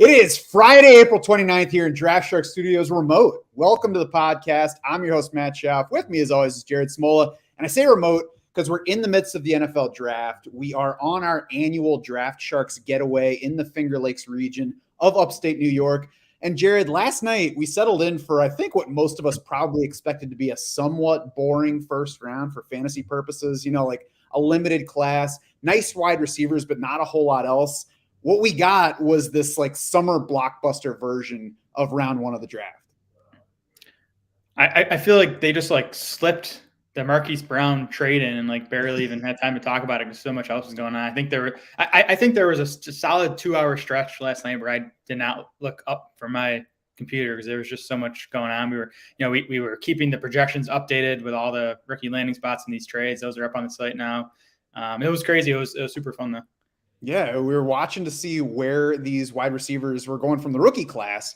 It is Friday, April 29th here in Draft Shark Studios remote. Welcome to the podcast. I'm your host, Matt Schauf. With me, as always, is Jared Smola. And I say remote because we're in the midst of the NFL draft. We are on our annual Draft Sharks getaway in the Finger Lakes region of upstate New York. And Jared, last night we settled in for, I think, what most of us probably expected to be a somewhat boring first round for fantasy purposes. You know, like a limited class, nice wide receivers, but not a whole lot else. What we got was this like summer blockbuster version of round one of the draft. I feel like they just like slipped the Marquise Brown trade in and like barely even had time to talk about it because so much else was going on. I think there was a solid 2-hour stretch last night where I did not look up from my computer because there was just so much going on. We were keeping the projections updated with all the rookie landing spots in these trades. Those are up on the site now. It was crazy. It was super fun though. Yeah, we were watching to see where these wide receivers were going from the rookie class,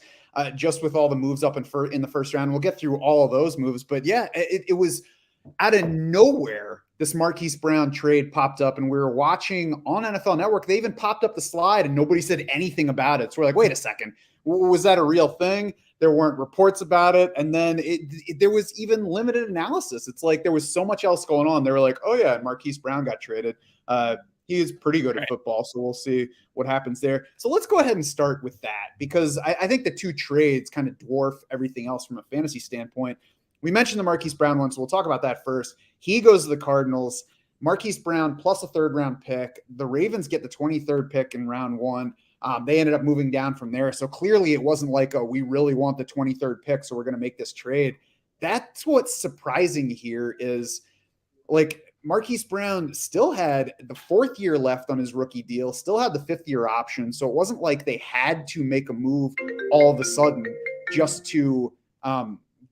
just with all the moves up in the first round. We'll get through all of those moves. But yeah, it was out of nowhere. This Marquise Brown trade popped up, and we were watching on NFL Network. They even popped up the slide, and nobody said anything about it. So we're like, wait a second. Was that a real thing? There weren't reports about it. And then there was even limited analysis. It's like there was so much else going on. They were like, oh, yeah, Marquise Brown got traded. He is pretty good at football, so we'll see what happens there. So let's go ahead and start with that because I think the two trades kind of dwarf everything else from a fantasy standpoint. We mentioned the Marquise Brown one, so we'll talk about that first. He goes to the Cardinals. Marquise Brown plus a third-round pick. The Ravens get the 23rd pick in round one. They ended up moving down from there. So clearly it wasn't like, oh, we really want the 23rd pick, so we're going to make this trade. That's what's surprising here is, like, Marquise Brown still had the 4th year left on his rookie deal, still had the 5th year option. So it wasn't like they had to make a move all of a sudden just to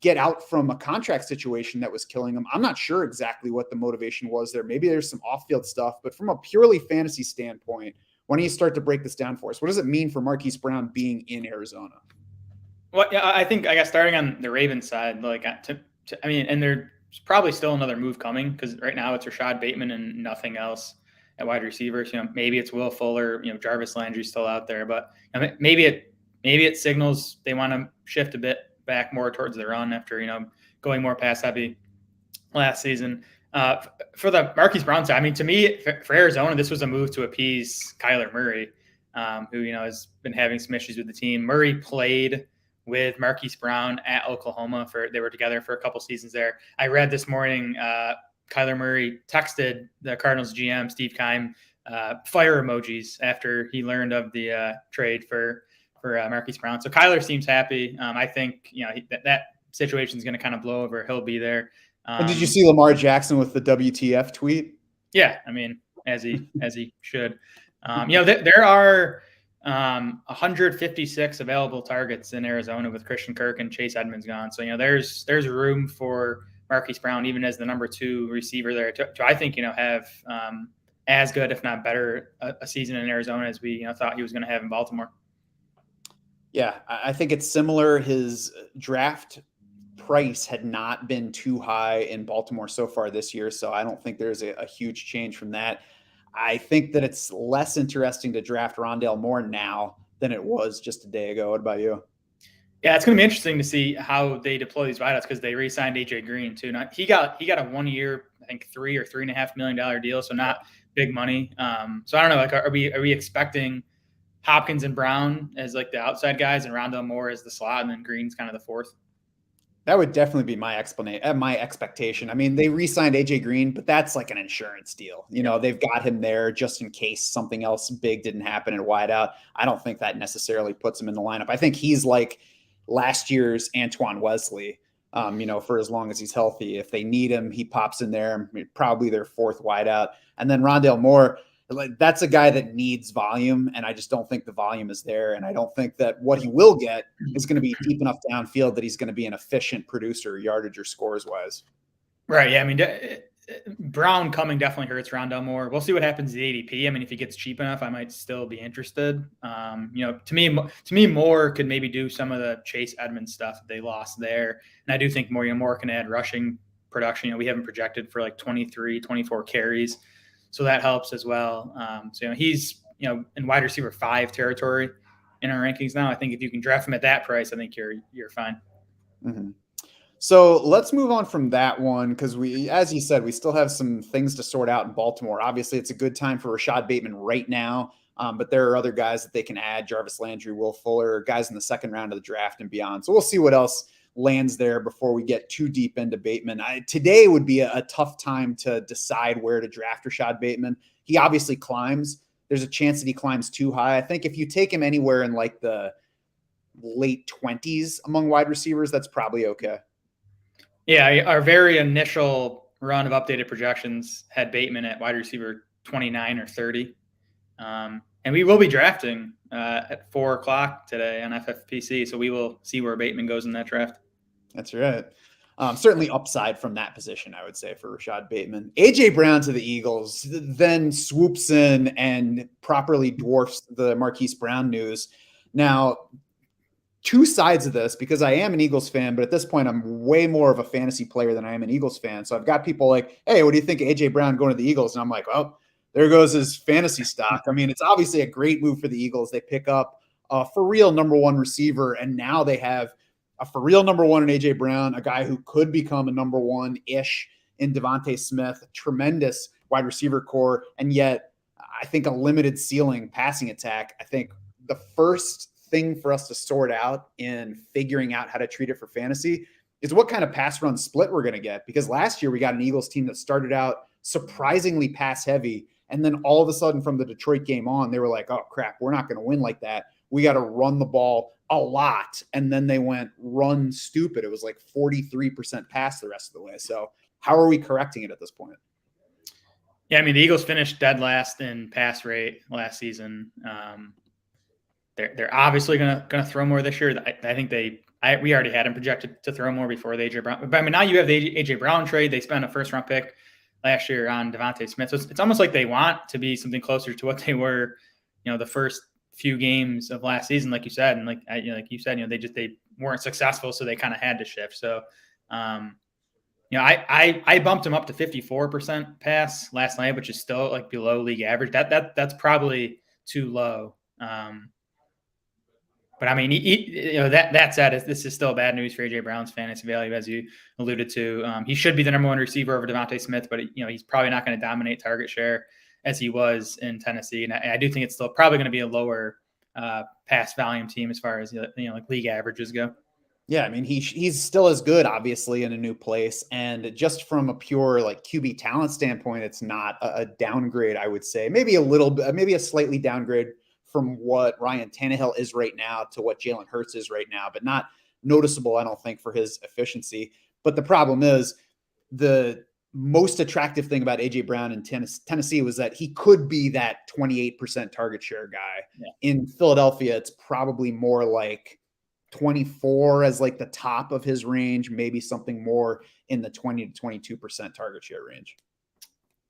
get out from a contract situation that was killing him. I'm not sure exactly what the motivation was there. Maybe there's some off-field stuff, but from a purely fantasy standpoint, why don't you start to break this down for us? What does it mean for Marquise Brown being in Arizona? Well, yeah, I think starting on the Ravens side, like and there's probably still another move coming because right now it's Rashad Bateman and nothing else at wide receivers. Maybe it's Will Fuller. Jarvis Landry's still out there, but maybe it signals they want to shift a bit back more towards the run after going more pass heavy last season. For the Marquise Brown side, I mean, to me, for Arizona, this was a move to appease Kyler Murray, who has been having some issues with the team. Murray played with Marquise Brown at Oklahoma. They were together for a couple seasons there. I read this morning, Kyler Murray texted the Cardinals GM, Steve Keim, fire emojis after he learned of the trade for Marquise Brown. So Kyler seems happy. I think that situation is going to kind of blow over. He'll be there. And did you see Lamar Jackson with the WTF tweet? Yeah, I mean, as he should. There are 156 available targets in Arizona with Christian Kirk and Chase Edmonds gone. So, there's room for Marquise Brown, even as the number 2 receiver there to I think, have as good, if not better, a season in Arizona as we thought he was going to have in Baltimore. Yeah, I think it's similar. His draft price had not been too high in Baltimore so far this year. So I don't think there's a huge change from that. I think that it's less interesting to draft Rondale Moore now than it was just a day ago. What about you? Yeah, it's going to be interesting to see how they deploy these wideouts because they re-signed AJ Green too. Now, he got a 1 year, I think $3 or $3.5 million deal, so not big money. So I don't know. Like, are we expecting Hopkins and Brown as like the outside guys and Rondale Moore as the slot, and then Green's kind of the 4th? That would definitely be my expectation. I mean, they re-signed AJ Green, but that's like an insurance deal. They've got him there just in case something else big didn't happen at wideout. I don't think that necessarily puts him in the lineup. I think he's like last year's Antoine Wesley, for as long as he's healthy. If they need him, he pops in there, probably their 4th wideout. And then Rondale Moore, like, that's a guy that needs volume, and I just don't think the volume is there. And I don't think that what he will get is going to be deep enough downfield that he's going to be an efficient producer, yardage or scores wise. Right. Yeah. I mean, Brown coming definitely hurts Rondale Moore. We'll see what happens to the ADP. I mean, if he gets cheap enough, I might still be interested. To me, Moore could maybe do some of the Chase Edmonds stuff that they lost there. And I do think Moore can add rushing production. We haven't projected for like 23, 24 carries. So that helps as well. So he's in wide receiver 5 territory in our rankings now. I think if you can draft him at that price, I think you're fine. Mm-hmm. So let's move on from that one because we, as you said, we still have some things to sort out in Baltimore. Obviously, it's a good time for Rashad Bateman right now, but there are other guys that they can add: Jarvis Landry, Will Fuller, guys in the second round of the draft and beyond. So we'll see what else lands there before we get too deep into Bateman. Today would be a tough time to decide where to draft Rashad Bateman. He obviously climbs. There's a chance that he climbs too high. I think if you take him anywhere in like the late 20s among wide receivers, that's probably okay. Yeah, our very initial run of updated projections had Bateman at wide receiver 29 or 30. And we will be drafting at 4:00 today on FFPC. So we will see where Bateman goes in that draft. That's right. Certainly upside from that position, I would say, for Rashad Bateman. A.J. Brown to the Eagles then swoops in and properly dwarfs the Marquise Brown news. Now, two sides of this, because I am an Eagles fan, but at this point I'm way more of a fantasy player than I am an Eagles fan. So I've got people like, hey, what do you think of A.J. Brown going to the Eagles? And I'm like, well, there goes his fantasy stock. I mean, it's obviously a great move for the Eagles. They pick up a for real number one receiver, and now they have a for real number one in A.J. Brown, a guy who could become a number one-ish in Devontae Smith, tremendous wide receiver core, and yet I think a limited ceiling passing attack. I think the first thing for us to sort out in figuring out how to treat it for fantasy is what kind of pass run split we're going to get. Because last year we got an Eagles team that started out surprisingly pass heavy. And then all of a sudden from the Detroit game on, they were like, oh crap, we're not going to win like that. We got to run the ball a lot. And then they went run stupid. It was like 43% pass the rest of the way. So how are we correcting it at this point? Yeah, I mean, the Eagles finished dead last in pass rate last season. They're obviously gonna throw more this year. I think we already had him projected to throw more before the A.J. Brown. But I mean, now you have the A.J. Brown trade. They spent a first-round pick last year on Devontae Smith. So it's almost like they want to be something closer to what they were, the first few games of last season, like you said. And like you said, they weren't successful, so they kind of had to shift. So, I bumped him up to 54% pass last night, which is still like below league average. That's probably too low. But I mean, that said, this is still bad news for A.J. Brown's fantasy value, as you alluded to. He should be the number one receiver over Devontae Smith, but he's probably not going to dominate target share as he was in Tennessee. And I do think it's still probably going to be a lower pass volume team as far as like league averages go. Yeah, I mean, he's still as good, obviously, in a new place. And just from a pure like QB talent standpoint, it's not a downgrade, I would say. Maybe a little bit, maybe a slightly downgrade from what Ryan Tannehill is right now to what Jalen Hurts is right now, but not noticeable, I don't think, for his efficiency. But the problem is the most attractive thing about A.J. Brown in Tennessee was that he could be that 28% target share guy. Yeah. In Philadelphia, it's probably more like 24 as like the top of his range, maybe something more in the 20 to 22% target share range.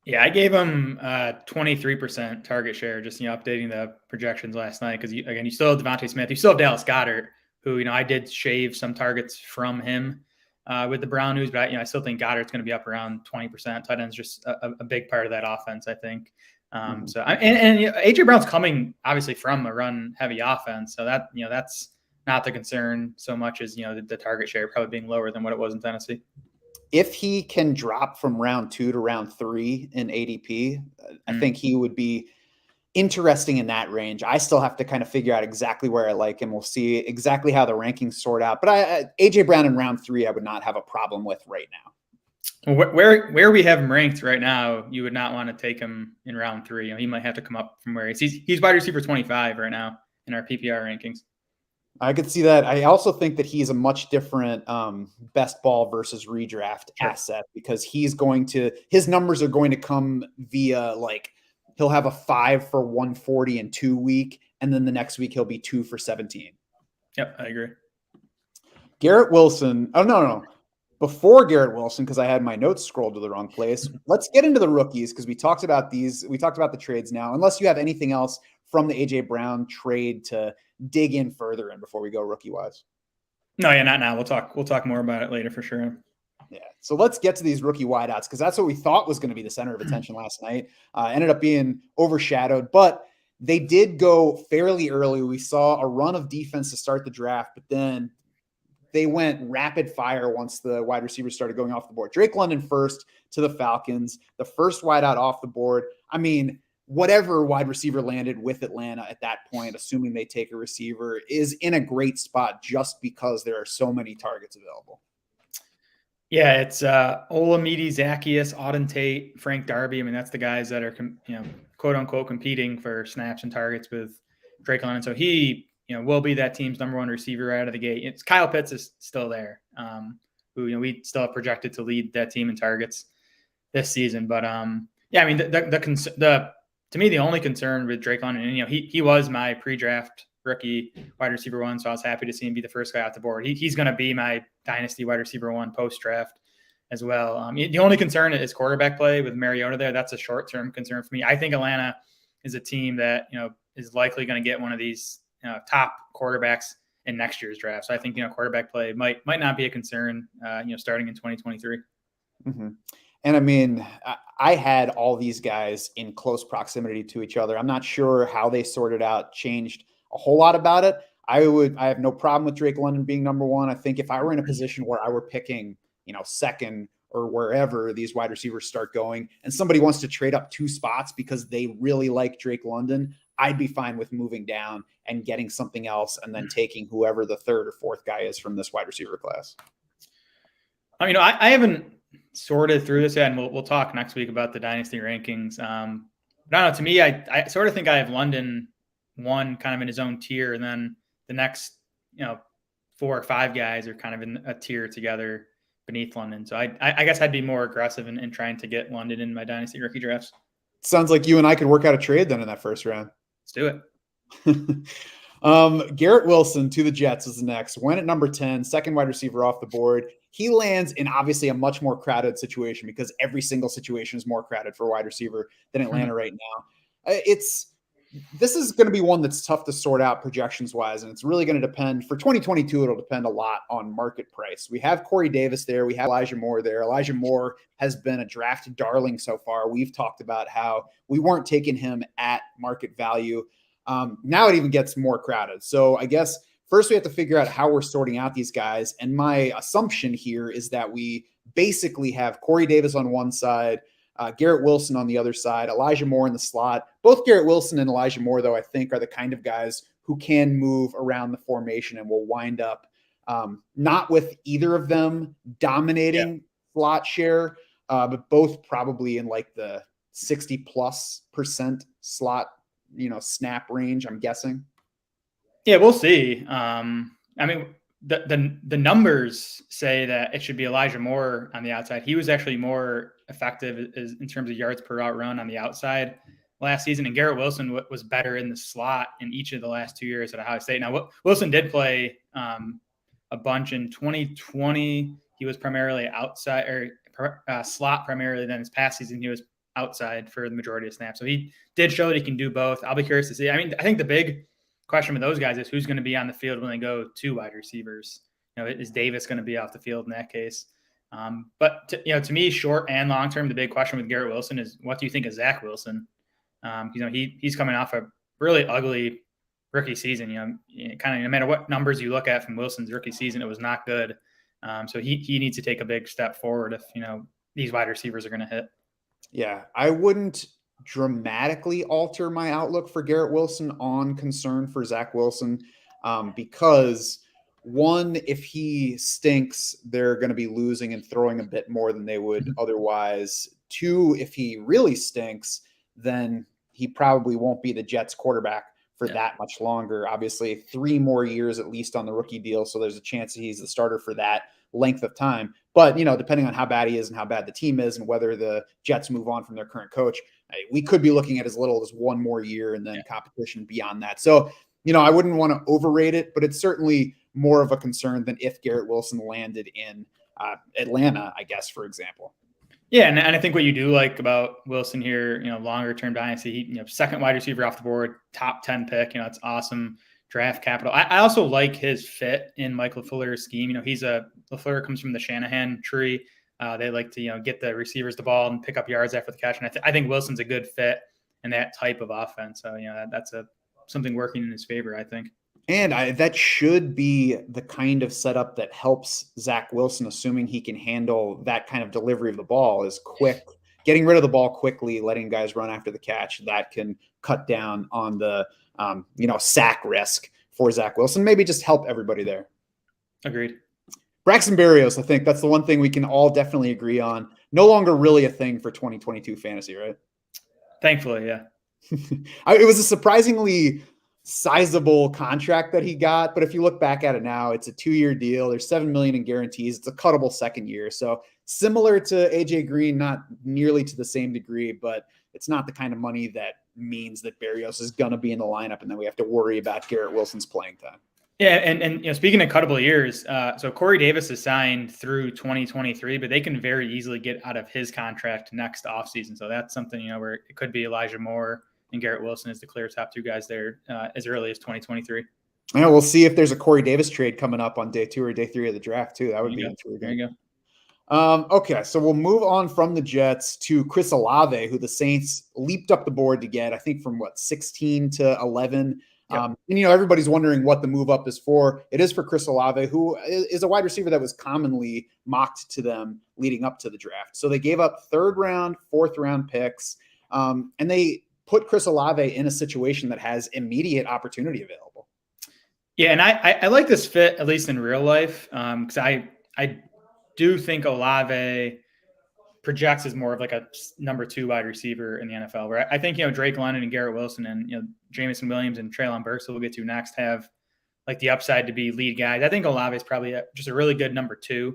Yeah, I gave him 23% target share, just updating the projections last night because you still have Devontae Smith, you still have Dallas Goedert, who I did shave some targets from him with the Brown news, but I still think Goddard's going to be up around 20%. Tight end's just a big part of that offense, I think. So AJ Brown's coming obviously from a run heavy offense, so that that's not the concern so much as the target share probably being lower than what it was in Tennessee. If he can drop from round 2 to round 3 in ADP, I think he would be interesting in that range. I still have to kind of figure out exactly where I like him. We'll see exactly how the rankings sort out. But AJ Brown in round 3, I would not have a problem with right now. Where we have him ranked right now, you would not want to take him in round 3. He might have to come up from where he's wide receiver 25 right now in our PPR rankings. I could see that. I also think that he's a much different best ball versus redraft asset because his numbers are going to come via he'll have a 5 for 140 in 2 week, and then the next week he'll be 2 for 17. Yep, I agree. Garrett Wilson. Oh, no. Before Garrett Wilson, because I had my notes scrolled to the wrong place. Let's get into the rookies because we talked about these. We talked about the trades now. Unless you have anything else from the A.J. Brown trade to dig in further in before we go rookie-wise. No, yeah, not now. We'll talk more about it later for sure. Yeah. So let's get to these rookie wideouts because that's what we thought was going to be the center of attention last night. Ended up being overshadowed, but They did go fairly early. We saw a run of defense to start the draft, but then they went rapid fire once the wide receivers started going off the board. Drake London first to the Falcons, the first wideout off the board. I mean, whatever wide receiver landed with Atlanta at that point, assuming they take a receiver, is in a great spot just because there are so many targets available. Yeah, it's Olamide Zaccheaus, Auden Tate, Frank Darby. I mean, that's the guys that are, quote unquote, competing for snaps and targets with Drake London. So he, will be that team's number one receiver out of the gate. It's Kyle Pitts is still there, who we still have projected to lead that team in targets this season. But yeah, I mean, to me, the only concern with Drake London, and he was my pre-draft rookie wide receiver one, so I was happy to see him be the first guy off the board. He's going to be my dynasty wide receiver one post-draft as well. The only concern is quarterback play with Mariota there. That's a short-term concern for me. I think Atlanta is a team that is likely going to get one of these top quarterbacks in next year's draft. So I think quarterback play might not be a concern. Starting in 2023. Mm-hmm. And I mean, I had all these guys in close proximity to each other. I'm not sure how they sorted out, changed a whole lot about it. I have no problem with Drake London being number one. I think if I were in a position where I were picking, second or wherever these wide receivers start going, and somebody wants to trade up 2 spots because they really like Drake London, I'd be fine with moving down and getting something else and then taking whoever the 3rd or 4th guy is from this wide receiver class. I haven't sorted through this yet, and we'll talk next week about the dynasty rankings. I don't know. To me, I sort of think I have London one kind of in his own tier, and then the next 4 or 5 guys are kind of in a tier together beneath London. So I guess I'd be more aggressive in trying to get London in my dynasty rookie drafts. Sounds like you and I could work out a trade then in that first round. Let's do it. Garrett Wilson to the Jets is the next. Went at number 10, second wide receiver off the board. He lands in obviously a much more crowded situation because every single situation is more crowded for a wide receiver than Atlanta right now. This is going to be one that's tough to sort out projections wise. And it's really going to depend for 2022. It'll depend a lot on market price. We have Corey Davis there. We have Elijah Moore there. Elijah Moore has been a drafted darling so far. We've talked about how we weren't taking him at market value. Now it even gets more crowded. So I guess first we have to figure out how we're sorting out these guys. And my assumption here is that we basically have Corey Davis on one side, Garrett Wilson on the other side, Elijah Moore in the slot. Both Garrett Wilson and Elijah Moore, though, I think are the kind of guys who can move around the formation and will wind up not with either of them dominating slot share, but both probably in like the 60+% slot, snap range, I'm guessing. Yeah, we'll see. I mean, the numbers say that it should be Elijah Moore on the outside. He was actually more effective in terms of yards per route run on the outside last season. And Garrett Wilson was better in the slot in each of the last 2 years at Ohio State. Now, Wilson did play a bunch in 2020. He was primarily outside or slot primarily. Then his past season, he was outside for the majority of snaps. So he did show that he can do both. I'll be curious to see. I mean, I think the big question with those guys is who's going to be on the field when they go 2 wide receivers. Is Davis going to be off the field in that case? But to me, short and long term, the big question with Garrett Wilson is what do you think of Zach Wilson? He's coming off a really ugly rookie season. Kind of no matter what numbers you look at from Wilson's rookie season, it was not good. So he needs to take a big step forward if these wide receivers are going to hit. Yeah, I wouldn't dramatically alter my outlook for Garrett Wilson on concern for Zach Wilson because one, if he stinks, they're going to be losing and throwing a bit more than they would otherwise. 2, if he really stinks, then he probably won't be the Jets quarterback for that much longer. Obviously 3 more years at least on the rookie deal. So there's a chance that he's the starter for that length of time. But, depending on how bad he is and how bad the team is and whether the Jets move on from their current coach, we could be looking at as little as 1 more year and then competition beyond that. So, I wouldn't want to overrate it, but it's certainly more of a concern than if Garrett Wilson landed in Atlanta, I guess, for example. Yeah, and I think what you do like about Wilson here, longer term dynasty, he, second wide receiver off the board, top 10 pick, it's awesome draft capital. I also like his fit in Mike LaFleur's scheme. LaFleur comes from the Shanahan tree. They like to, get the receivers the ball and pick up yards after the catch. And I think Wilson's a good fit and that type of offense. So, that's something working in his favor, I think. And that should be the kind of setup that helps Zach Wilson, assuming he can handle that kind of delivery of the ball, is quick, getting rid of the ball quickly, letting guys run after the catch. That can cut down on the, sack risk for Zach Wilson. Maybe just help everybody there. Agreed. Braxton Berrios, I think that's the one thing we can all definitely agree on. No longer really a thing for 2022 fantasy, right? Thankfully, yeah. It was a surprisingly sizable contract that he got, but if you look back at it now, it's a 2-year deal. There's $7 million in guarantees. It's a cuttable second year. So similar to AJ Green, not nearly to the same degree, but it's not the kind of money that means that Berrios is going to be in the lineup and then we have to worry about Garrett Wilson's playing time. Yeah, and speaking of cuttable years, so Corey Davis is signed through 2023, but they can very easily get out of his contract next offseason. So that's something, where it could be Elijah Moore and Garrett Wilson as the clear top 2 guys there as early as 2023. Yeah, we'll see if there's a Corey Davis trade coming up on day 2 or day 3 of the draft too. That would be intriguing. There you go. Okay, so we'll move on from the Jets to Chris Olave, who the Saints leaped up the board to get, I think from 16 to 11. Yep. And everybody's wondering what the move up is for. It is for Chris Olave, who is a wide receiver that was commonly mocked to them leading up to the draft. So they gave up 3rd round, 4th round picks, and they put Chris Olave in a situation that has immediate opportunity available. Yeah, and I like this fit, at least in real life, because I do think Olave projects as more of like a number 2 wide receiver in the NFL, where I think, Drake London and Garrett Wilson and, Jameson Williams and Treylon Burks, who we'll get to next, have like the upside to be lead guys. I think Olave is probably just a really good number 2.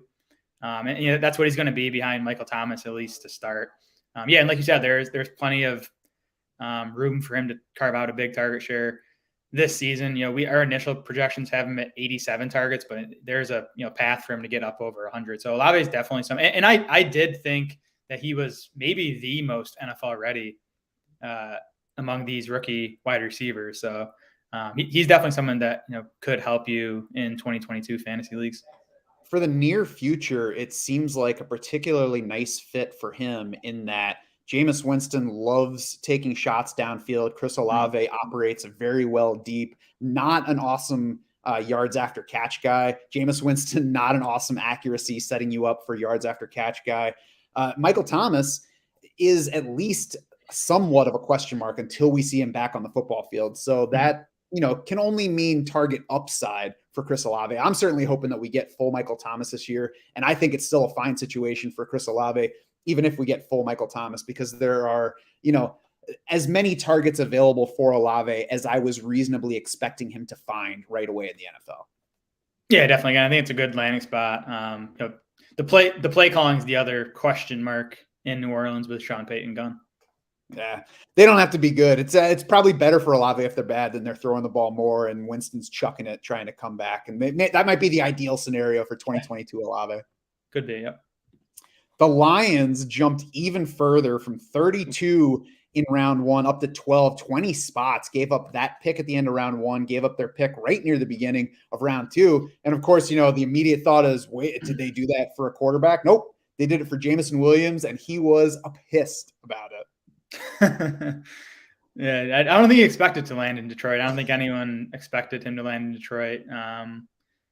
And that's what he's going to be behind Michael Thomas, at least to start. And like you said, there's plenty of room for him to carve out a big target share this season. Our initial projections have him at 87 targets, but there's a path for him to get up over 100. So Olave is definitely some, and I did think that he was maybe the most NFL ready among these rookie wide receivers. So he's definitely someone that could help you in 2022 fantasy leagues. For the near future, it seems like a particularly nice fit for him in that Jameis Winston loves taking shots downfield. Chris Olave operates very well deep, not an awesome yards after catch guy. Jameis Winston, not an awesome accuracy setting you up for yards after catch guy. Michael Thomas is at least somewhat of a question mark until we see him back on the football field. So that, can only mean target upside for Chris Olave. I'm certainly hoping that we get full Michael Thomas this year. And I think it's still a fine situation for Chris Olave, even if we get full Michael Thomas, because there are, as many targets available for Olave as I was reasonably expecting him to find right away in the NFL. Yeah, definitely. I think it's a good landing spot. The play calling is the other question mark in New Orleans with Sean Payton gone. Yeah, they don't have to be good. It's probably better for Olave if they're bad than they're throwing the ball more and Winston's chucking it, trying to come back. And that might be the ideal scenario for 2022 Olave. Could be, yep. The Lions jumped even further from 32 in round 1 up to 20 spots, gave up that pick at the end of round 1, gave up their pick right near the beginning of round 2. And of course, the immediate thought is, wait, did they do that for a quarterback? Nope. They did it for Jameson Williams, and he was pissed about it. Yeah, I don't think he expected to land in Detroit. I don't think anyone expected him to land in Detroit.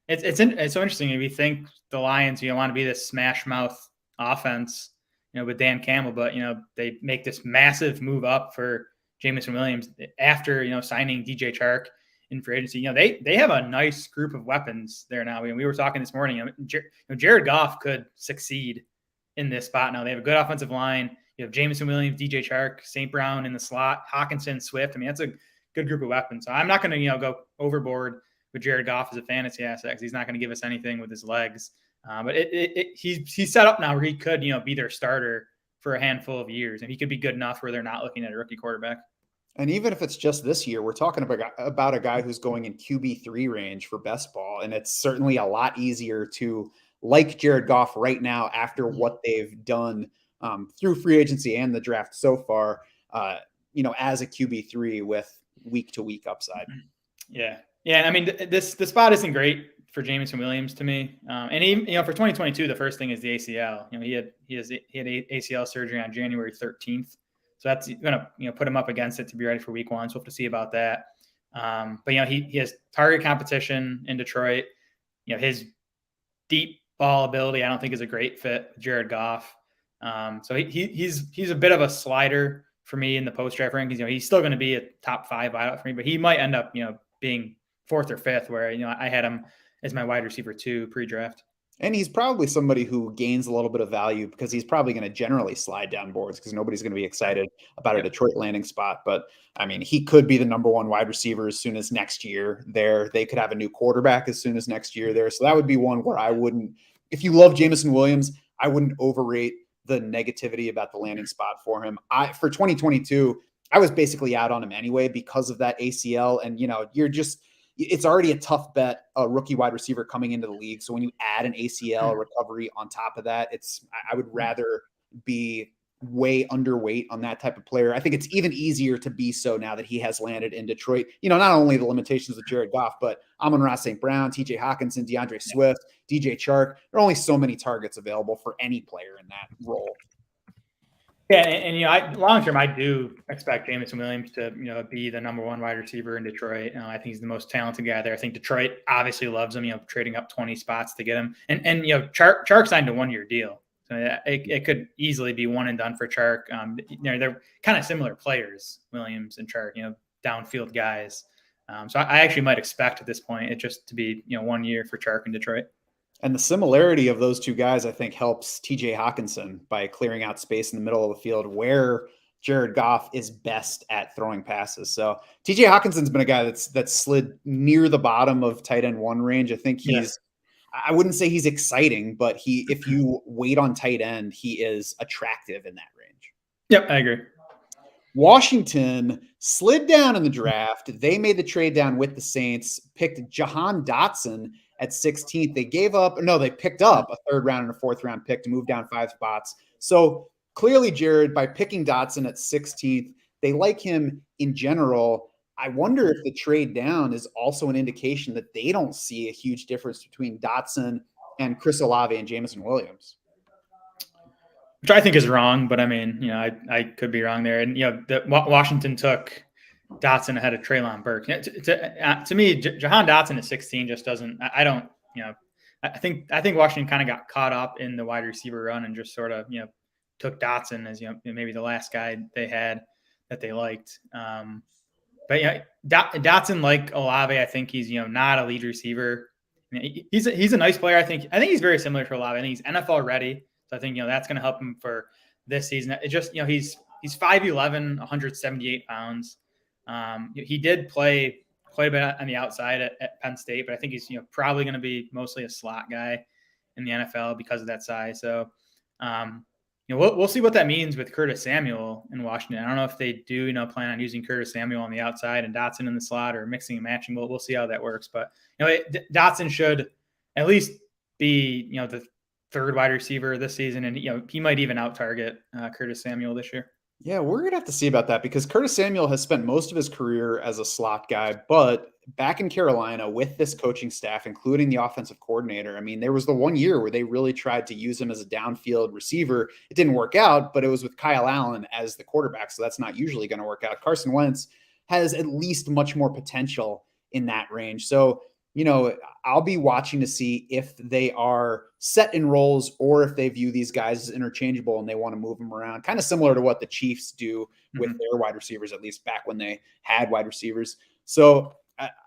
It's so interesting. If you think the Lions, want to be this smash mouth offense, with Dan Campbell, but they make this massive move up for Jameson Williams after signing DJ Chark in free agency. They have a nice group of weapons there now. We were talking this morning. Jared Goff could succeed in this spot now. They have a good offensive line. You have Jameson Williams, DJ Chark, St. Brown in the slot, Hockenson, Swift. That's a good group of weapons. So I'm not going to go overboard with Jared Goff as a fantasy asset because he's not going to give us anything with his legs. But he's set up now where he could be their starter for a handful of years, and he could be good enough where they're not looking at a rookie quarterback. And even if it's just this year, we're talking about a guy who's going in QB3 range for best ball, and it's certainly a lot easier to like Jared Goff right now after what they've done through free agency and the draft so far, as a QB3 with week-to-week upside. Yeah. The spot isn't great for Jameson Williams to me. And even, for 2022, the first thing is the ACL. He had ACL surgery on January 13th. So that's going to, put him up against it to be ready for week 1. So we'll have to see about that. But, he has target competition in Detroit. His deep ball ability, I don't think is a great fit with Jared Goff. So he's a bit of a slider for me in the post-draft rankings. He's still going to be a top 5 wideout for me, but he might end up, being 4th or 5th, where, I had him as my wide receiver 2 pre-draft. And he's probably somebody who gains a little bit of value because he's probably going to generally slide down boards because nobody's going to be excited about a Detroit landing spot. But I mean, he could be the number 1 wide receiver as soon as next year there. They could have a new quarterback as soon as next year there. So that would be one where I wouldn't, if you love Jameson Williams, I wouldn't overrate the negativity about the landing spot for him. For 2022, I was basically out on him anyway because of that ACL. And, it's already a tough bet, a rookie wide receiver coming into the league. So when you add an ACL recovery on top of that, I would rather be way underweight on that type of player. I think it's even easier to be so now that he has landed in Detroit. Not only the limitations of Jared Goff, but Amon-Ra St. Brown, TJ Hockenson, DeAndre Swift, DJ Chark. There are only so many targets available for any player in that role. Yeah, and long term, I do expect Jameson Williams to be the number 1 wide receiver in Detroit. I think he's the most talented guy there. I think Detroit obviously loves him. Trading up 20 spots to get him, and Chark signed a 1-year deal, so it could easily be one and done for Chark. They're kind of similar players, Williams and Chark. Downfield guys. So I actually might expect at this point it just to be 1 year for Chark in Detroit. And the similarity of those two guys, I think, helps TJ Hockenson by clearing out space in the middle of the field where Jared Goff is best at throwing passes. So TJ Hawkinson's been a guy that's slid near the bottom of tight end 1 range. I think I wouldn't say he's exciting, but if you wait on tight end, he is attractive in that range. Yep, I agree. Washington slid down in the draft. They made the trade down with the Saints, picked Jahan Dotson at 16th. They picked up a 3rd round and a 4th round pick to move down 5 spots. So clearly, Jared, by picking Dotson at 16th, they like him in general. I wonder if the trade down is also an indication that they don't see a huge difference between Dotson and Chris Olave and Jameson Williams. Which I think is wrong, but I mean, I could be wrong there. And, Washington took Dotson ahead of Treylon Burks. To me, Jahan Dotson at 16 just doesn't. I don't. I think Washington kind of got caught up in the wide receiver run and just sort of took Dotson as maybe the last guy they had that they liked. But Dotson, like Olave, I think he's not a lead receiver. He's a nice player. I think he's very similar to Olave. I think he's NFL ready. So I think that's going to help him for this season. It just he's 5'11", 178 pounds. He did play quite a bit on the outside at Penn State, but I think he's probably going to be mostly a slot guy in the NFL because of that size. So we'll see what that means with Curtis Samuel in Washington. I don't know if they do plan on using Curtis Samuel on the outside and Dotson in the slot or mixing and matching. We'll see how that works. But Dotson should at least be the 3rd wide receiver this season, and he might even out target Curtis Samuel this year. Yeah, we're going to have to see about that because Curtis Samuel has spent most of his career as a slot guy, but back in Carolina with this coaching staff, including the offensive coordinator, I mean, there was the 1 year where they really tried to use him as a downfield receiver. It didn't work out, but it was with Kyle Allen as the quarterback, so that's not usually going to work out. Carson Wentz has at least much more potential in that range. So, I'll be watching to see if they are set in roles or if they view these guys as interchangeable and they want to move them around, kind of similar to what the Chiefs do with their wide receivers, at least back when they had wide receivers. So it's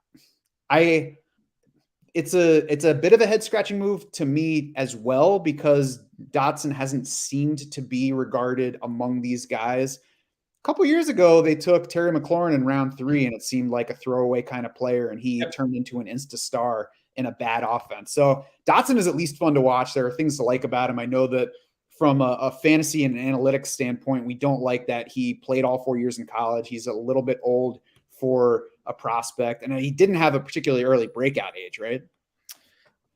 a bit of a head scratching move to me as well, because Dotson hasn't seemed to be regarded among these guys. A couple years ago, they took Terry McLaurin in round 3, and it seemed like a throwaway kind of player, and he turned into an insta-star in a bad offense. So Dotson is at least fun to watch. There are things to like about him. I know that from a fantasy and analytics standpoint, we don't like that he played all 4 years in college. He's a little bit old for a prospect, and he didn't have a particularly early breakout age, right?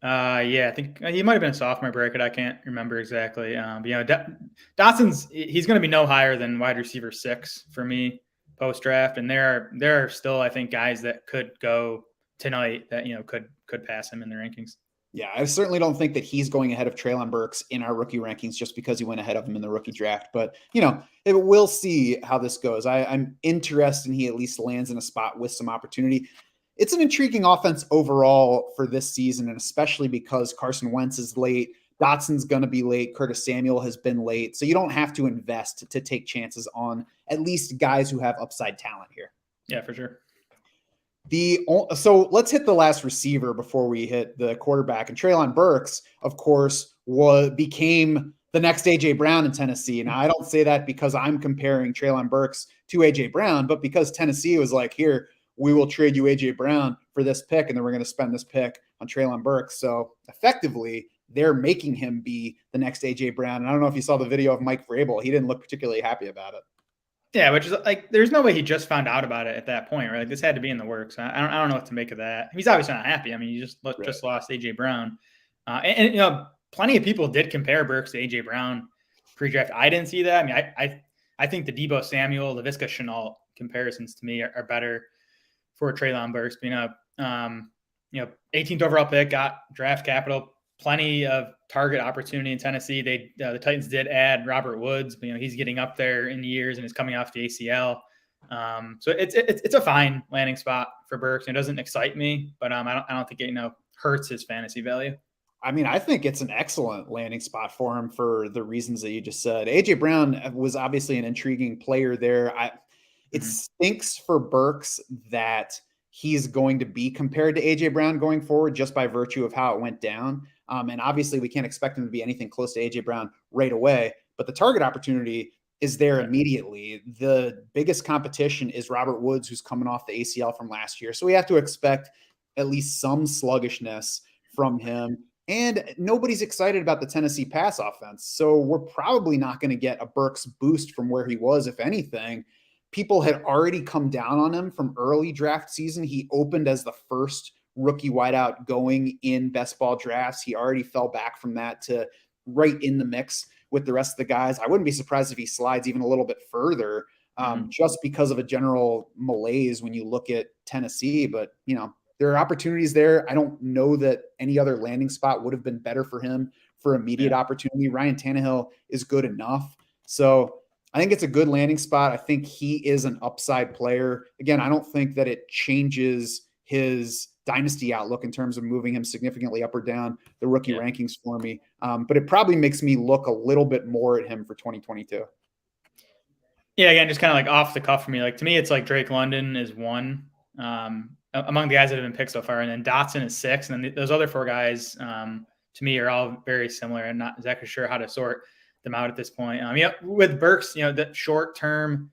Yeah, I think he might have been a sophomore bracket. I can't remember exactly. But Dotson's he's going to be no higher than wide receiver 6 for me post draft, and there are still, I think, guys that could go tonight that could pass him in the rankings. Yeah, I certainly don't think that he's going ahead of Treylon Burks in our rookie rankings just because he went ahead of him in the rookie draft. But, we'll see how this goes. I'm interested in he at least lands in a spot with some opportunity. It's an intriguing offense overall for this season, and especially because Carson Wentz is late. Dotson's going to be late. Curtis Samuel has been late. So you don't have to invest to take chances on at least guys who have upside talent here. Yeah, for sure. So let's hit the last receiver before we hit the quarterback. And Treylon Burks, of course, became the next AJ Brown in Tennessee. Now, I don't say that because I'm comparing Treylon Burks to AJ Brown, but because Tennessee was like, here, we will trade you AJ Brown for this pick, and then we're going to spend this pick on Treylon Burks. So effectively, they're making him be the next AJ Brown. And I don't know if you saw the video of Mike Vrabel. He didn't look particularly happy about it. Yeah, which is like, there's no way he just found out about it at that point, right? Like, this had to be in the works. I don't know what to make of that. He's obviously not happy. I mean, you just lost AJ Brown, and plenty of people did compare Burks to AJ Brown pre-draft. I didn't see that. I mean, I think the Deebo Samuel, the Laviska Shenault comparisons to me are better for Treylon Burks. 18th overall pick, got draft capital, plenty of target opportunity in Tennessee. The Titans did add Robert Woods, but he's getting up there in years and is coming off the ACL. So it's a fine landing spot for Burks. It doesn't excite me, but I don't think it hurts his fantasy value. I mean, I think it's an excellent landing spot for him for the reasons that you just said. AJ Brown was obviously an intriguing player there. It stinks for Burks that he's going to be compared to AJ Brown going forward just by virtue of how it went down. And obviously we can't expect him to be anything close to AJ Brown right away, but the target opportunity is there immediately. The biggest competition is Robert Woods, who's coming off the ACL from last year. So we have to expect at least some sluggishness from him. And nobody's excited about the Tennessee pass offense. So we're probably not going to get a Burks boost from where he was. If anything, people had already come down on him from early draft season. He opened as the first rookie wideout going in best ball drafts. He already fell back from that to right in the mix with the rest of the guys. I wouldn't be surprised if he slides even a little bit further just because of a general malaise when you look at Tennessee. But, there are opportunities there. I don't know that any other landing spot would have been better for him for immediate opportunity. Ryan Tannehill is good enough. So I think it's a good landing spot. I think he is an upside player. Again, I don't think that it changes his dynasty outlook in terms of moving him significantly up or down the rookie rankings for me. But it probably makes me look a little bit more at him for 2022. Yeah, again, just kind of like off the cuff for me. Like, to me, it's like Drake London is 1 among the guys that have been picked so far, and then Dotson is 6, and then those other 4 guys to me are all very similar. I'm not exactly sure how to sort them out at this point. With Burks, the short-term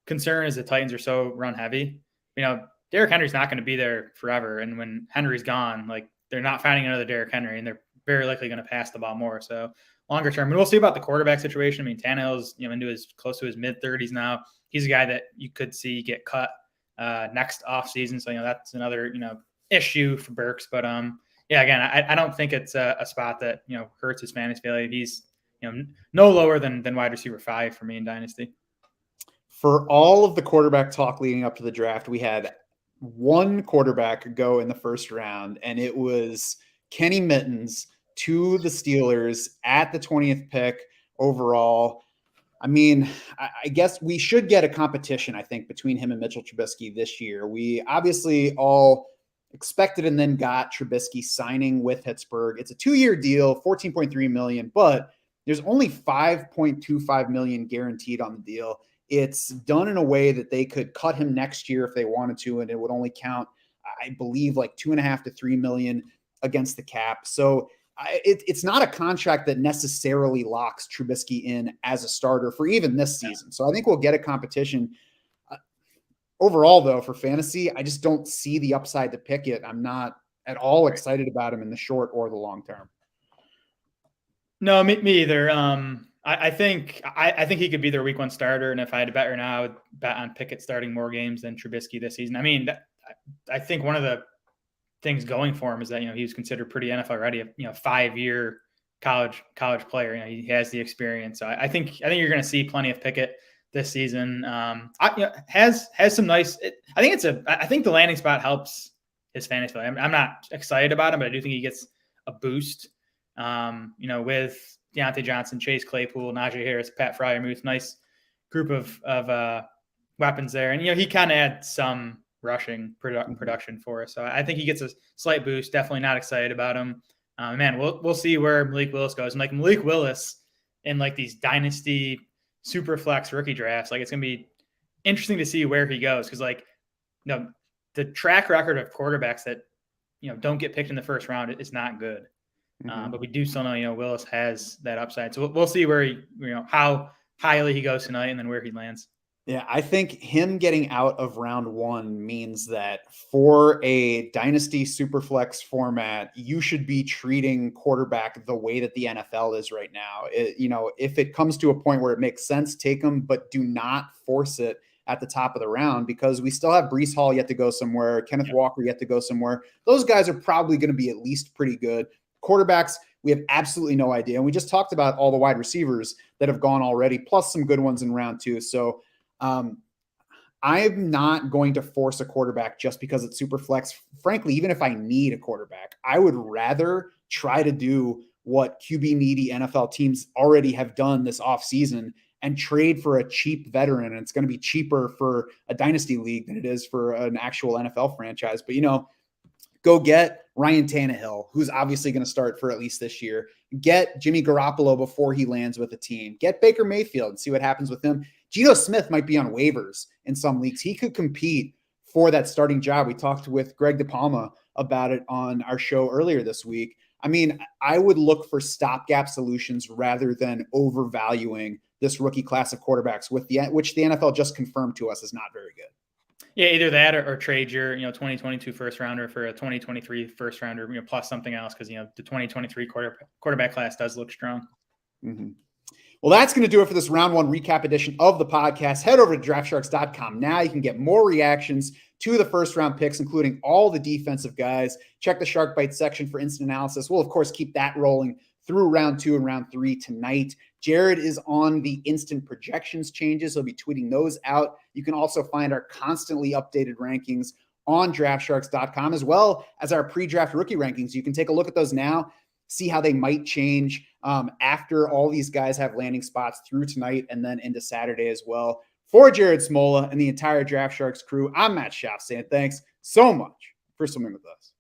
concern is the Titans are so run heavy. Derrick Henry's not going to be there forever, and when Henry's gone, like, they're not finding another Derrick Henry, and they're very likely going to pass the ball more. So longer term, and we'll see about the quarterback situation. I mean, Tannehill's into close to his mid-30s now. He's a guy that you could see get cut next offseason. So that's another issue for Burks. But again, I don't think it's a spot that hurts his fantasy value. He's no lower than wide receiver 5 for me in Dynasty. For all of the quarterback talk leading up to the draft, we had one quarterback go in the first round, and it was Kenny Mittens to the Steelers at the 20th pick overall. I mean, I guess we should get a competition, I think, between him and Mitchell Trubisky this year. We obviously all expected and then got Trubisky signing with Pittsburgh. It's a 2-year deal, $14.3 million, but there's only $5.25 million guaranteed on the deal. It's done in a way that they could cut him next year if they wanted to, and it would only count, I believe, like $2.5 to $3 million against the cap. So it's not a contract that necessarily locks Trubisky in as a starter for even this season. So I think we'll get a competition. Overall, though, for fantasy, I just don't see the upside to Pickett. I'm not at all excited about him in the short or the long term. No, me either. I think he could be their week 1 starter, and if I had to bet right now, I would bet on Pickett starting more games than Trubisky this season. I mean, I think one of the things going for him is that he was considered pretty NFL ready. 5-year college player. He has the experience. So I think you're going to see plenty of Pickett this season. Has some nice. I think the landing spot helps his fantasy play. I'm not excited about him, but I do think he gets boost. With Deontay Johnson, Chase Claypool, Najee Harris, Pat Freiermuth, nice group of weapons there. And, he kind of had some rushing production for us. So I think he gets a slight boost. Definitely not excited about him. We'll see where Malik Willis goes. And like Malik Willis in like these dynasty super flex rookie drafts, like it's going to be interesting to see where he goes. Cause like, the track record of quarterbacks that, don't get picked in the first round is not good. But we do still know, Willis has that upside. So we'll see where he, how highly he goes tonight and then where he lands. Yeah, I think him getting out of round 1 means that for a dynasty superflex format, you should be treating quarterback the way that the NFL is right now. If it comes to a point where it makes sense, take them, but do not force it at the top of the round, because we still have Breece Hall yet to go somewhere, Kenneth Walker yet to go somewhere. Those guys are probably going to be at least pretty good. Quarterbacks, we have absolutely no idea. And we just talked about all the wide receivers that have gone already, plus some good ones in round 2. So I'm not going to force a quarterback just because it's super flex. Frankly, even if I need a quarterback, I would rather try to do what QB needy NFL teams already have done this offseason and trade for a cheap veteran. And it's going to be cheaper for a dynasty league than it is for an actual NFL franchise. But, go get Ryan Tannehill, who's obviously going to start for at least this year. Get Jimmy Garoppolo before he lands with a team. Get Baker Mayfield and see what happens with him. Geno Smith might be on waivers in some leagues. He could compete for that starting job. We talked with Greg DePalma about it on our show earlier this week. I would look for stopgap solutions rather than overvaluing this rookie class of quarterbacks, which the NFL just confirmed to us is not very good. Yeah, either that or trade your 2022 first rounder for a 2023 first rounder, plus something else, because the 2023 quarterback class does look strong. Mm-hmm. Well, that's going to do it for this round 1 recap edition of the podcast. Head over to draftsharks.com now. You can get more reactions to the first round picks, including all the defensive guys. Check the Shark Bite section for instant analysis. We'll, of course, keep that rolling through round 2 and round 3 tonight. Jared is on the instant projections changes. He'll be tweeting those out. You can also find our constantly updated rankings on draftsharks.com, as well as our pre-draft rookie rankings. You can take a look at those now, see how they might change after all these guys have landing spots through tonight and then into Saturday as well. For Jared Smola and the entire Draft Sharks crew, I'm Matt Schaff saying thanks so much for swimming with us.